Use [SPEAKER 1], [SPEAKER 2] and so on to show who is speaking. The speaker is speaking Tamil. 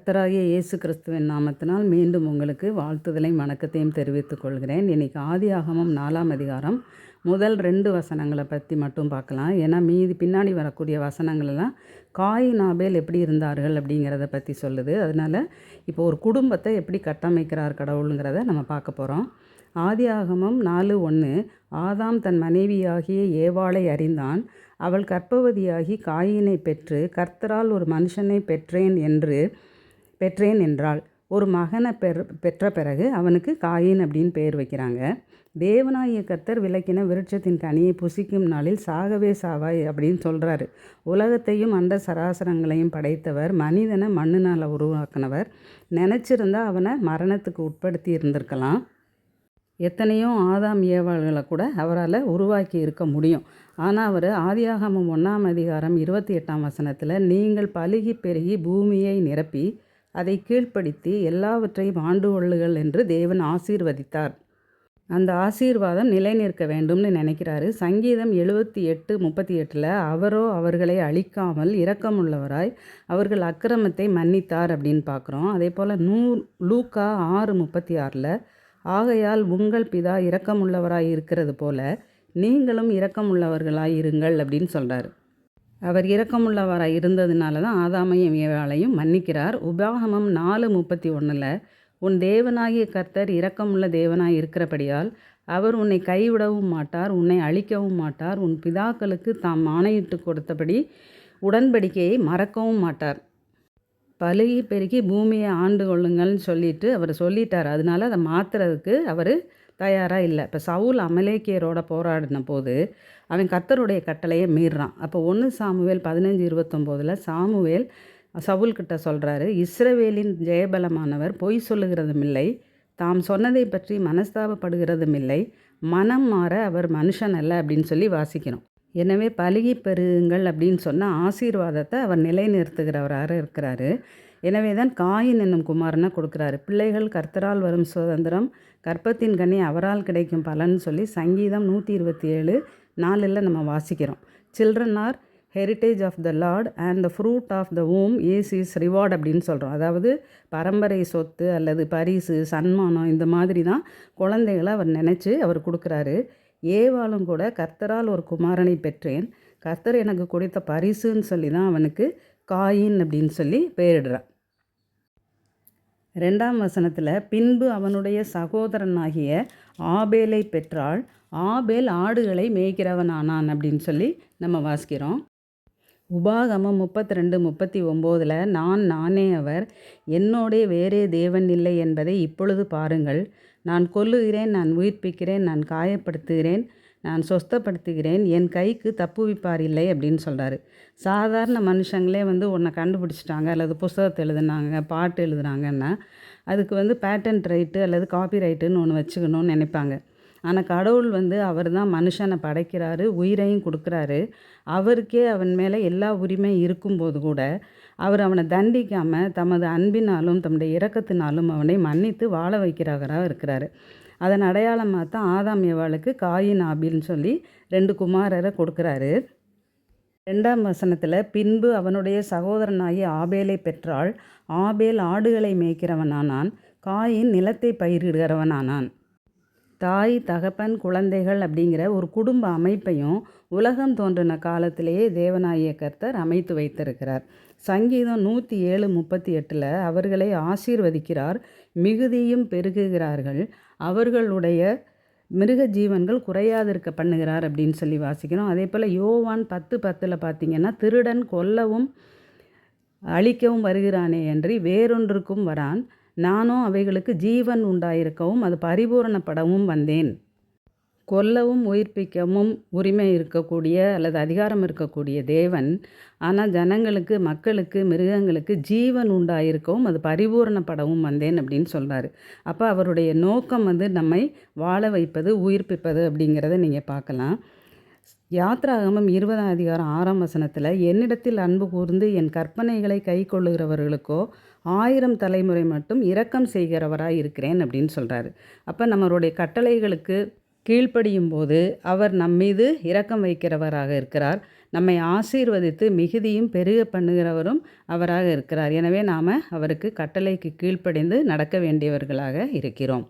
[SPEAKER 1] கர்த்தராகிய இயேசு கிறிஸ்துவின் நாமத்தினால் மீண்டும் உங்களுக்கு வாழ்த்துதலையும் வணக்கத்தையும் தெரிவித்துக் கொள்கிறேன். இன்றைக்கி ஆதியாகமம் 4ஆம் அதிகாரம் முதல் 2 வசனங்களை பற்றி மட்டும் பார்க்கலாம். ஏன்னா மீதி பின்னாடி வரக்கூடிய வசனங்களெல்லாம் காயின் ஆபேல் எப்படி இருந்தார்கள் அப்படிங்கிறத பற்றி சொல்லுது. அதனால் இப்போ ஒரு குடும்பத்தை எப்படி கட்டமைக்கிறார் கடவுளுங்கிறத நம்ம பார்க்க போகிறோம். ஆதியாகமம் 4:1 ஆதாம் தன் மனைவியாகிய ஏவாளை அறிந்தான். அவள் கர்ப்பவதியாகி காயினை பெற்று கர்த்தரால் ஒரு மனுஷனை பெற்றேன் என்றாள். ஒரு மகனை பெற்ற பிறகு அவனுக்கு காயின் அப்படின்னு பேர் வைக்கிறாங்க. தேவனாகிய கர்த்தர் விலக்கின விருட்சத்தின் கனியை புசிக்கும் நாளில் சாகவே சாவாய் அப்படின்னு சொல்கிறாரு. உலகத்தையும் அண்ட சராசரங்களையும் படைத்தவர், மனிதனை மண்ணினால் உருவாக்கினவர். நினச்சிருந்தா அவனை மரணத்துக்கு உட்படுத்தி இருந்திருக்கலாம். எத்தனையோ ஆதாம் ஏவாள்களை கூட அவரால் உருவாக்கி இருக்க முடியும். ஆனால் அவர் ஆதியாகமம் 1ஆம் அதிகாரம் 28ஆம் வசனத்தில் நீங்கள் பலுகி பெருகி பூமியை நிரப்பி அதை கீழ்ப்படுத்தி எல்லாவற்றையும் ஆண்டு கொள்ளுங்கள் என்று தேவன் ஆசீர்வதித்தார். அந்த ஆசீர்வாதம் நிலை நிற்க வேண்டும்னு நினைக்கிறாரு. சங்கீதம் 78:38 அவரோ அவர்களை அழிக்காமல் இரக்கமுள்ளவராய் அவர்கள் அக்கிரமத்தை மன்னித்தார் அப்படின்னு பார்க்குறோம். அதே போல் லூக்கா 6:36 ஆகையால் உங்கள் பிதா இரக்கமுள்ளவராய் இருக்கிறது போல நீங்களும் இரக்கமுள்ளவர்களாய் இருங்கள் அப்படின்னு சொல்கிறார். அவர் இரக்கமுள்ளவராய் இருந்ததுனால தான் ஆதாமையும் ஏவாளையும் மன்னிக்கிறார். உபாகமம் 4:31 உன் தேவனாகிய கர்த்தர் இரக்கமுள்ள தேவனாய் இருக்கிறபடியால் அவர் உன்னை கைவிடவும் மாட்டார், உன்னை அழிக்கவும் மாட்டார், உன் பிதாக்களுக்கு தாம் ஆணையிட்டு கொடுத்தபடி உடன்படிக்கையை மறக்கவும் மாட்டார். பலுகி பெருகி பூமியை ஆண்டு கொள்ளுங்கள்னு அவர் சொல்லிட்டார். அதனால அதை மாற்றுறதுக்கு அவர் தயாராக இல்லை. இப்போ சவுல் அமலேக்கியரோட போராடின போது அவன் கர்த்தருடைய கட்டளையை மீறான். அப்போ 1 சாமுவேல் 15:29 சாமுவேல் சவுல்கிட்ட சொல்கிறாரு, இஸ்ரவேலின் ஜெயபலமானவர் பொய் சொல்லுகிறதும் இல்லை, தாம் சொன்னதை பற்றி மனஸ்தாபப்படுகிறதும் இல்லை, மனம் மாற அவர் மனுஷன் அல்ல அப்படின்னு சொல்லி வாசிக்கிறோம். எனவே பலுகி பெருகுங்கள் அப்படின்னு சொன்ன ஆசீர்வாதத்தை அவர் நிலைநிறுத்துகிறவராக இருக்கிறாரு. எனவே தான் காயின் என்னும் குமாரனை கொடுக்குறாரு. பிள்ளைகள் கர்த்தரால் வரும் சுதந்திரம், கற்பத்தின் கனி அவரால் கிடைக்கும் பலன் சொல்லி சங்கீதம் 127:4 நம்ம வாசிக்கிறோம். Children are heritage of the lord and the fruit of the womb is is reward அப்படின்னு சொல்கிறோம். அதாவது பரம்பரை சொத்து அல்லது பரிசு சன்மானம் இந்த மாதிரி தான் குழந்தைகளை அவர் நினச்சி அவர் கொடுக்குறாரு. ஏவாளும் கூட கர்த்தரால் ஒரு குமாரனை பெற்றேன், கர்த்தர் எனக்கு கொடுத்த பரிசுன்னு சொல்லி தான் அவனுக்கு காயின் அப்படின்னு சொல்லி பெயரிடுறான். 2ஆம் வசனத்தில் பின்பு அவனுடைய சகோதரனாகிய ஆபேலை பெற்றாள், ஆபேல் ஆடுகளை மேய்க்கிறவனானான் அப்படின்னு சொல்லி நம்ம வாசிக்கிறோம். உபாகமம் 32:39 நானே அவர், என்னோடே வேறே தேவன் இல்லை என்பதை இப்பொழுது பாருங்கள், நான் கொல்லுகிறேன், நான் உயிர்ப்பிக்கிறேன், நான் காயப்படுத்துகிறேன், நான் சொஸ்தப்படுத்துகிறேன், என் கைக்கு தப்புவிப்பார் இல்லை அப்படின்னு சொல்கிறாரு. சாதாரண மனுஷங்களே உன்னை கண்டுபிடிச்சிட்டாங்க அல்லது புஸ்தகத்தை எழுதுனாங்க, பாட்டு எழுதுனாங்கன்னா அதுக்கு பேட்டன்ட் ரைட்டு அல்லது காப்பி ரைட்டுன்னு ஒன்று வச்சுக்கணும்னு நினைப்பாங்க. ஆனால் கடவுள் அவர் தான் மனுஷனை படைக்கிறாரு, உயிரையும் கொடுக்குறாரு. அவருக்கே அவன் மேலே எல்லா உரிமையும் இருக்கும்போது கூட அவர் அவனை தண்டிக்காமல் தமது அன்பினாலும் தம்முடைய இரக்கத்தினாலும் அவனை மன்னித்து வாழ வைக்கிறவராக இருக்கிறாரு. அதன் அடையாளமாக தான் ஆதாம் ஏவாளுக்கு காயின் ஆபேல்னு சொல்லி 2 குமாரரை கொடுக்குறாரு. 2ஆம் வசனத்தில் பின்பு அவனுடைய சகோதரனாகிய ஆபேலை பெற்றாள், ஆபேல் ஆடுகளை மேய்க்கிறவனானான், காயின் நிலத்தை பயிரிடுகிறவனானான். தாய் தகப்பன் குழந்தைகள் அப்படிங்கிற ஒரு குடும்ப அமைப்பையும் உலகம் தோன்றின காலத்திலேயே தேவனாகிய கர்த்தர் அமைத்து வைத்திருக்கிறார். சங்கீதம் 107:38 அவர்களை ஆசீர்வதிக்கிறார், மிகுதியும் பெருகுகிறார்கள், அவர்களுடைய மிருக ஜீவன்கள் குறையாதிருக்க பண்ணுகிறார் அப்படின்னு சொல்லி வாசிக்கிறோம். அதே போல் யோவான் 10:10 பார்த்திங்கன்னா திருடன் கொல்லவும் அழிக்கவும் வருகிறானே அன்றி வேறொன்றுக்கும் வரான், நானும் அவைகளுக்கு ஜீவன் உண்டாயிருக்கவும் அது பரிபூரணப்படவும் வந்தேன். கொல்லவும் உயிர்ப்பிக்கவும் உரிமை இருக்கக்கூடிய அல்லது அதிகாரம் இருக்கக்கூடிய தேவன், ஆனால் ஜனங்களுக்கு மக்களுக்கு மிருகங்களுக்கு ஜீவன் உண்டாயிருக்கவும் அது பரிபூரணப்படவும் வந்தேன் அப்படின்னு சொல்கிறாரு. அப்போ அவருடைய நோக்கம் நம்மை வாழ வைப்பது, உயிர்ப்பிப்பது அப்படிங்கிறத நீங்கள் பார்க்கலாம். யாத்ராகமம் 20ஆம் அதிகாரம் 6ஆம் வசனத்தில் என்னிடத்தில் அன்பு கூர்ந்து என் கற்பனைகளை கை கொள்ளுகிறவர்களுக்கோ 1000 தலைமுறை மட்டும் இரக்கம் செய்கிறவராய் இருக்கிறேன் அப்படின்னு சொல்கிறாரு. அப்போ நம்மளுடைய கட்டளைகளுக்கு கீழ்ப்படியும் போது அவர் நம்மீது இரக்கம் வைக்கிறவராக இருக்கிறார். நம்மை ஆசீர்வதித்து மிகுதியும் பெருக பண்ணுகிறவரும் அவராக இருக்கிறார். எனவே நாம் அவருக்கு கட்டளைக்கு கீழ்ப்படிந்து நடக்க வேண்டியவர்களாக இருக்கிறோம்.